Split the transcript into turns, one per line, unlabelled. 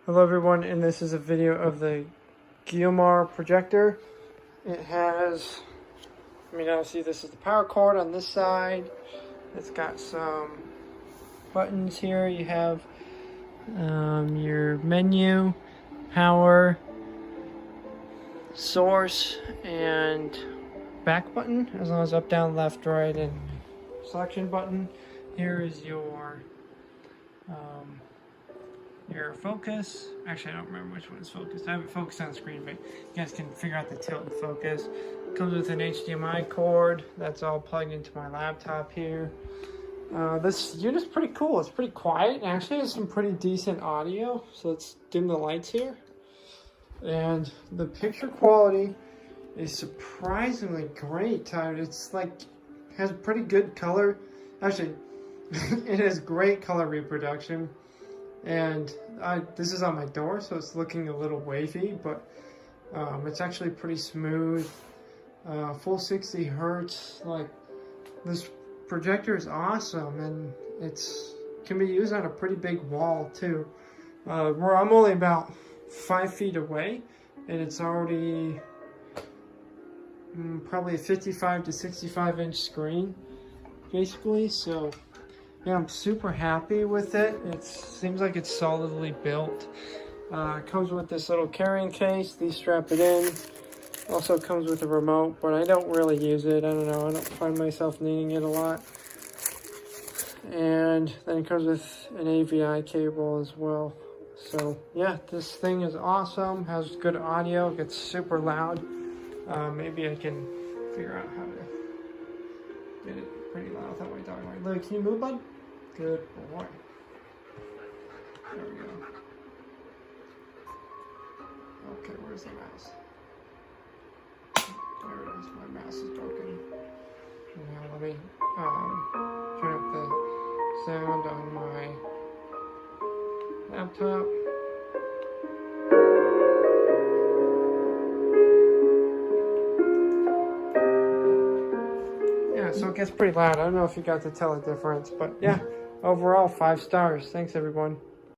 Hello everyone, and this is a video of the Giaomar projector. It has, obviously this is the power cord on this side. It's got some buttons here. You have your menu, power, source, and back button, as well as up, down, left, right, and selection button. Here is your focus. Actually, I don't remember which one is focused. I have it focused on the screen, but you guys can figure out the tilt and focus. It comes with an HDMI cord that's all plugged into my laptop here. This unit's pretty cool. It's pretty quiet. It actually has some pretty decent audio. So let's dim the lights here. And the picture quality is surprisingly great. It's like, has pretty good color. Actually, it has great color reproduction. And this is on my door, so it's looking a little wavy, but it's actually pretty smooth. Full 60 hertz. Like, this projector is awesome, and can be used on a pretty big wall too. Where I'm only about 5 feet away, and it's already probably a 55 to 65 inch screen, basically. So yeah, I'm super happy with it. It seems like it's solidly built. It comes with this little carrying case. These strap it in. Also comes with a remote, but I don't really use it. I don't know. I don't find myself needing it a lot. And then it comes with an AVI cable as well. So yeah, this thing is awesome. Has good audio. Gets super loud. Maybe I can figure out how to get it pretty loud without my dog. Lily, can you move, bud? Good boy. There we go. Okay, where's the mouse? There it is. My mouse is broken. Now let me turn up the sound on my laptop. Yeah, so it gets pretty loud. I don't know if you got to tell the difference, but yeah, overall 5 stars. Thanks everyone.